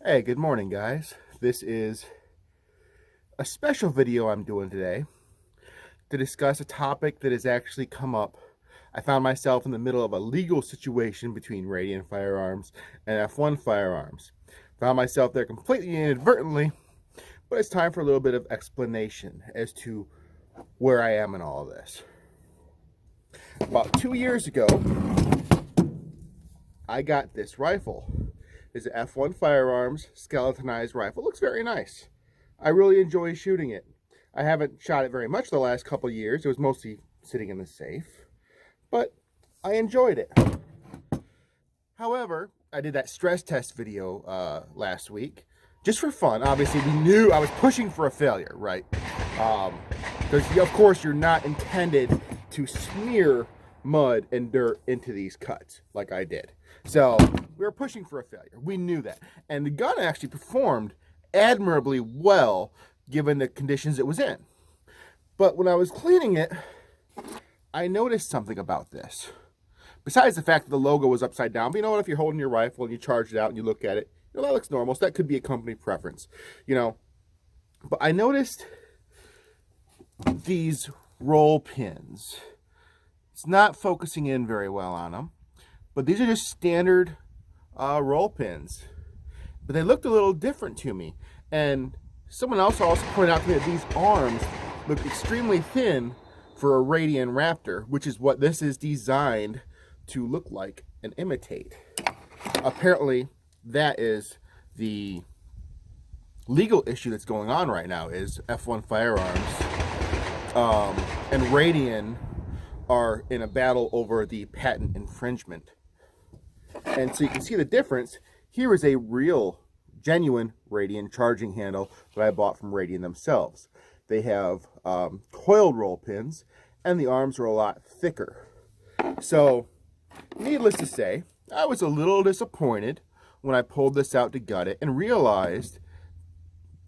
Hey, good morning, guys. This is a special video I'm doing today to discuss a topic that has actually come up. I found myself in the middle of a legal situation between Radian Firearms and F1 Firearms. Found myself there completely inadvertently, but it's time for a little bit of explanation as to where I am in all of this. About 2 years ago, I got this rifle. It's an F1 Firearms skeletonized rifle. It looks very nice. I really enjoy shooting it. I haven't shot it very much the last couple of years. It was mostly sitting in the safe, but I enjoyed it. However, I did that stress test video last week just for fun. Obviously, we knew I was pushing for a failure, right? Because, of course, you're not intended to smear mud and dirt into these cuts like I did. So we were pushing for a failure. We knew that. And the gun actually performed admirably well given the conditions it was in. But when I was cleaning it, I noticed something about this. Besides the fact that the logo was upside down, but you know what, if you're holding your rifle and you charge it out and you look at it, you know, that looks normal. So that could be a company preference, you know. But I noticed these roll pins. It's not focusing in very well on them, but these are just standard roll pins. But they looked a little different to me. And someone else also pointed out to me that these arms look extremely thin for a Radian Raptor, which is what this is designed to look like and imitate. Apparently, that is the legal issue that's going on right now. Is F1 Firearms and Radian are in a battle over the patent infringement. And so you can see the difference. Here is a real, genuine Radian charging handle that I bought from Radian themselves. They have coiled roll pins, and the arms are a lot thicker. So, needless to say, I was a little disappointed when I pulled this out to gut it and realized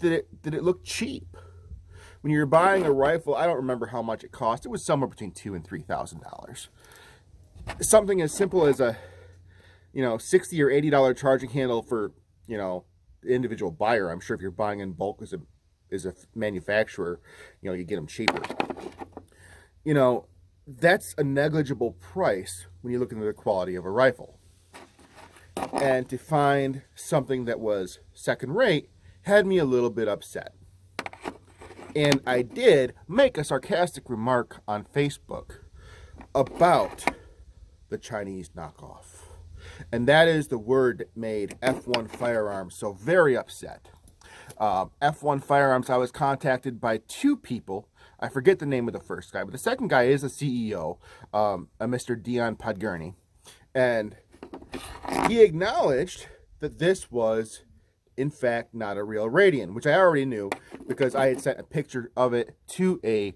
that it looked cheap. When you're buying a rifle, I don't remember how much it cost. It was somewhere between $2,000 and $3,000. Something as simple as a $60 or $80 charging handle for, the individual buyer. I'm sure if you're buying in bulk as a manufacturer, you get them cheaper. That's a negligible price when you look into the quality of a rifle. And to find something that was second rate had me a little bit upset. And I did make a sarcastic remark on Facebook about the Chinese knockoff. And that is the word that made F1 Firearms so very upset. F1 Firearms, I was contacted by two people. I forget the name of the first guy, but the second guy is a CEO, a Mr. Dion Podgorny. And he acknowledged that this was, in fact, not a real Radian, which I already knew because I had sent a picture of it to a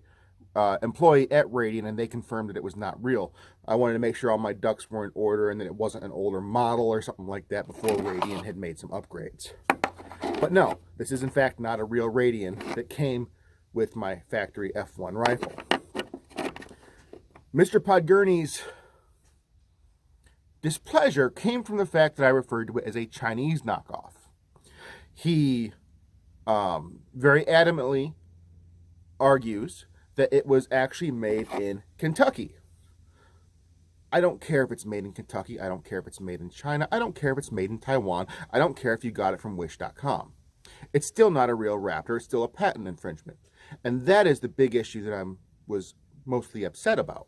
employee at Radian, and they confirmed that it was not real. I wanted to make sure all my ducks were in order and that it wasn't an older model or something like that before Radian had made some upgrades. But no, this is in fact not a real Radian that came with my factory F1 rifle. Mr. Podgorny's displeasure came from the fact that I referred to it as a Chinese knockoff. He very adamantly argues that it was actually made in Kentucky. I don't care if it's made in Kentucky. I don't care if it's made in China. I don't care if it's made in Taiwan. I don't care if you got it from Wish.com. It's still not a real Raptor. It's still a patent infringement. And that is the big issue that I was mostly upset about.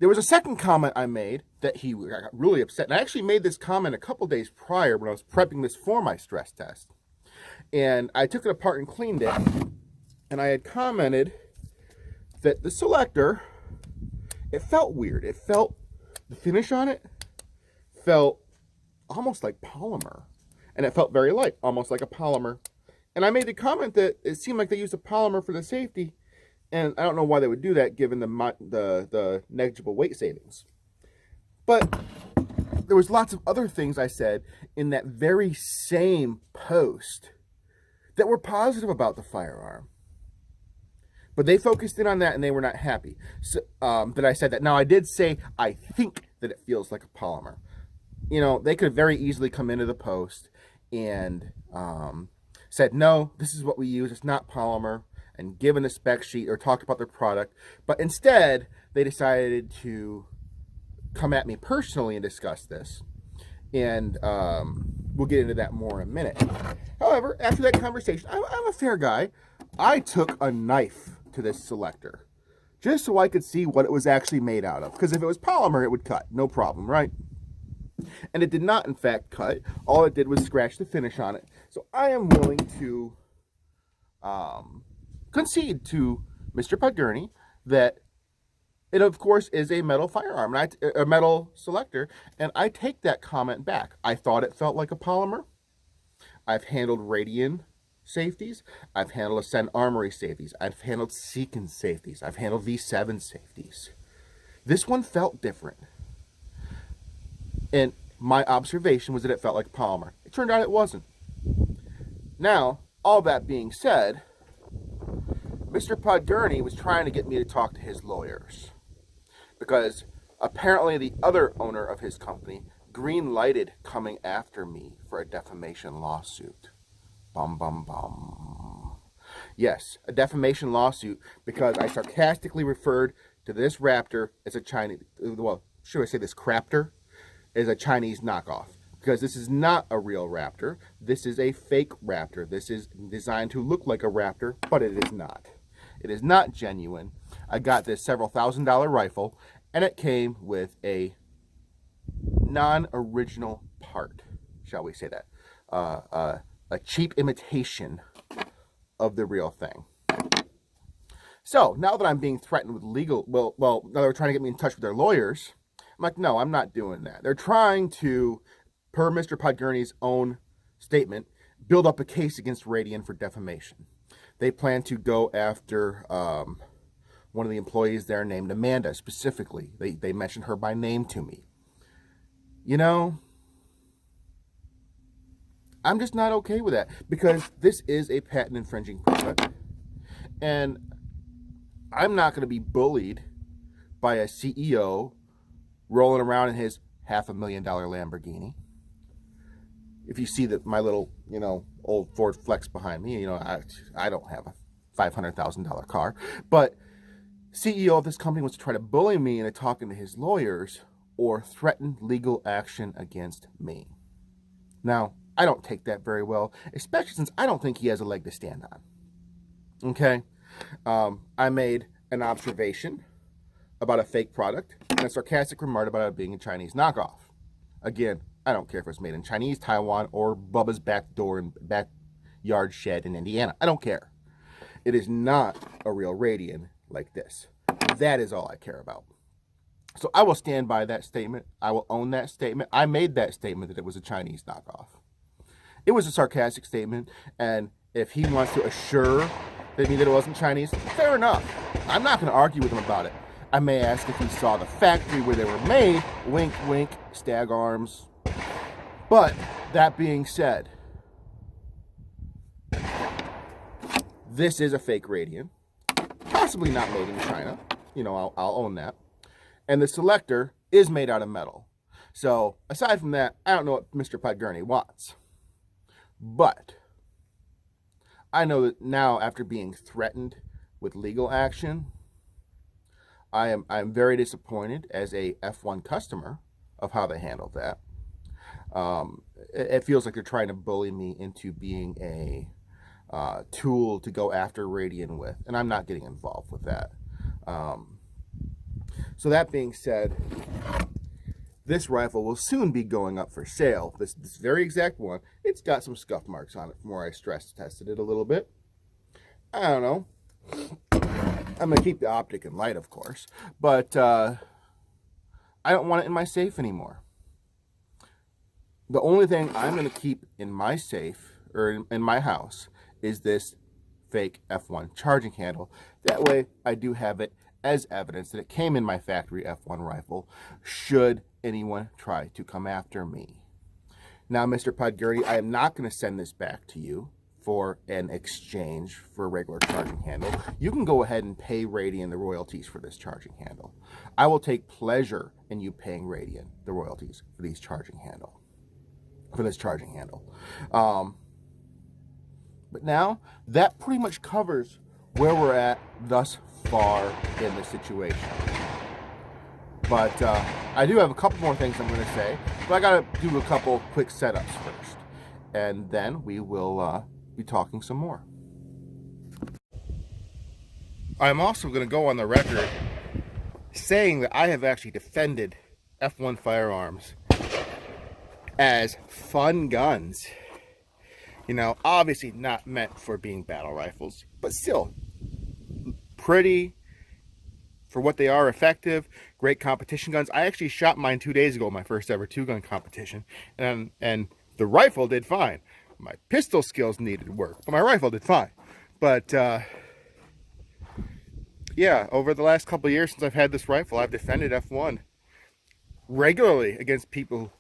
There was a second comment I made that he got really upset. And I actually made this comment a couple days prior when I was prepping this for my stress test. And I took it apart and cleaned it. And I had commented that the selector, it felt weird. It felt, the finish on it felt almost like polymer. And it felt very light, almost like a polymer. And I made the comment that it seemed like they used a polymer for the safety. And I don't know why they would do that given the negligible weight savings. But there was lots of other things I said in that very same post that were positive about the firearm. But they focused in on that and they were not happy that I said that. Now, I did say I think that it feels like a polymer. they could very easily come into the post and said, no, this is what we use, it's not polymer, and given a spec sheet or talked about their product. But instead, they decided to come at me personally and discuss this. And we'll get into that more in a minute. However, after that conversation, I'm a fair guy. I took a knife to this selector just so I could see what it was actually made out of. Because if it was polymer, it would cut. No problem, right? And it did not, in fact, cut. All it did was scratch the finish on it. So I am willing to concede to Mr. Podgorny that it, of course, is a metal firearm, and a metal selector, and I take that comment back. I thought it felt like a polymer. I've handled Radian safeties. I've handled Ascend Armory safeties. I've handled Seekins safeties. I've handled V7 safeties. This one felt different. And my observation was that it felt like polymer. It turned out it wasn't. Now, all that being said, Mr. Podgorny was trying to get me to talk to his lawyers, because apparently the other owner of his company green-lighted coming after me for a defamation lawsuit. Bum, bum, bum. Yes, a defamation lawsuit because I sarcastically referred to this Raptor as a Chinese, well, should I say this Craptor, as a Chinese knockoff. Because this is not a real Raptor. This is a fake Raptor. This is designed to look like a Raptor, but it is not. It is not genuine. I got this several $1,000 rifle, and it came with a non-original part, shall we say that. A cheap imitation of the real thing. So, now that I'm being threatened with legal, well, now they're trying to get me in touch with their lawyers, I'm like, no, I'm not doing that. They're trying to, per Mr. Podgorny's own statement, build up a case against Radian for defamation. They plan to go after one of the employees there named Amanda specifically. They mentioned her by name to me. I'm just not okay with that, because this is a patent infringing product. And I'm not going to be bullied by a CEO rolling around in his $500,000 Lamborghini. If you see that my little, old Ford Flex behind me, I don't have a $500,000 car. But CEO of this company wants to try to bully me into talking to his lawyers or threaten legal action against me. Now, I don't take that very well, especially since I don't think he has a leg to stand on. Okay? I made an observation about a fake product and a sarcastic remark about it being a Chinese knockoff. Again, I don't care if it's made in Chinese, Taiwan, or Bubba's back door and backyard shed in Indiana. I don't care. It is not a real Radian like this. That is all I care about. So I will stand by that statement. I will own that statement. I made that statement that it was a Chinese knockoff. It was a sarcastic statement, and if he wants to assure me that it wasn't Chinese, fair enough. I'm not going to argue with him about it. I may ask if he saw the factory where they were made. Wink, wink, stag arms. But that being said, this is a fake Radian, possibly not made in China. I'll own that. And the selector is made out of metal. So aside from that, I don't know what Mr. Podgorny wants. But I know that now, after being threatened with legal action, I'm very disappointed as a F1 customer of how they handled that. It feels like they're trying to bully me into being a tool to go after Radian with, and I'm not getting involved with that. So that being said, this rifle will soon be going up for sale. This very exact one. It's got some scuff marks on it from where I stress tested it a little bit. I don't know. I'm going to keep the optic in light, of course. But I don't want it in my safe anymore. The only thing I'm going to keep in my safe, or in my house, is this fake F1 charging handle. That way, I do have it as evidence that it came in my factory F1 rifle, should anyone try to come after me. Now, Mr. Podgorny, I am not going to send this back to you for an exchange for a regular charging handle, you can go ahead and pay Radian the royalties for this charging handle. I will take pleasure in you paying Radian the royalties for this charging handle. But now that pretty much covers where we're at thus far in the situation. But I do have a couple more things I'm going to say, but I got to do a couple quick setups first, and then we will be talking some more. I'm also going to go on the record saying that I have actually defended F1 firearms as fun guns. You know, obviously not meant for being battle rifles, but still pretty, for what they are, effective, great competition guns. I actually shot mine 2 days ago, my first ever 2-gun competition, and the rifle did fine. My pistol skills needed work, but my rifle did fine. But yeah, over the last couple of years since I've had this rifle, I've defended F1 regularly against people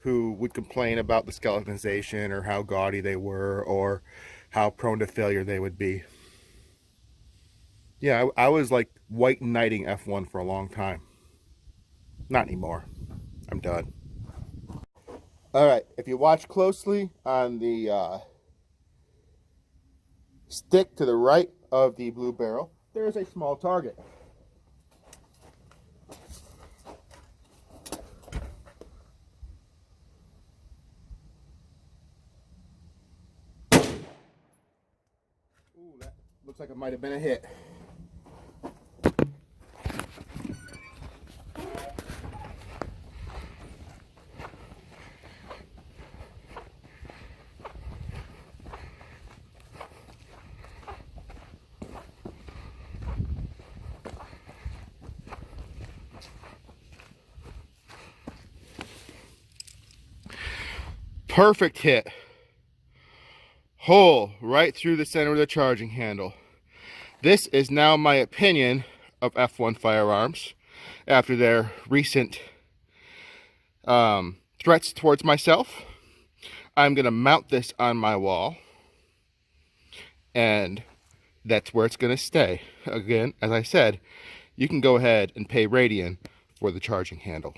who would complain about the skeletonization or how gaudy they were or how prone to failure they would be. Yeah, I was like white knighting F1 for a long time. Not anymore. I'm done. All right, if you watch closely on the stick to the right of the blue barrel, there is a small target. Ooh, that looks like it might have been a hit. Perfect hit. Hole right through the center of the charging handle. This is now my opinion of F1 firearms after their recent threats towards myself. I'm going to mount this on my wall, and that's where it's going to stay. Again, as I said, you can go ahead and pay Radian for the charging handle.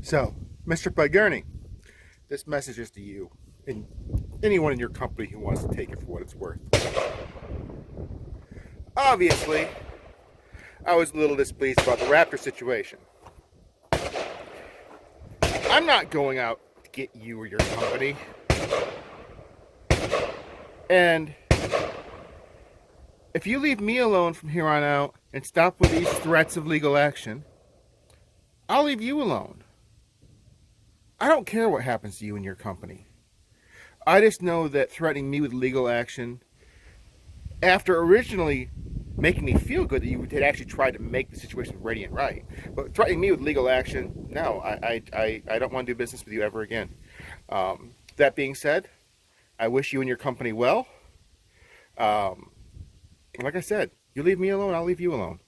So, Mr. Pagurny, this message is to you and anyone in your company who wants to take it for what it's worth. Obviously, I was a little displeased about the Raptor situation. I'm not going out to get you or your company. And if you leave me alone from here on out and stop with these threats of legal action, I'll leave you alone. I don't care what happens to you and your company. I just know that threatening me with legal action, after originally making me feel good that you had actually tried to make the situation with Radian right, but threatening me with legal action, no, I don't want to do business with you ever again. That being said, I wish you and your company well. Like I said, you leave me alone, I'll leave you alone.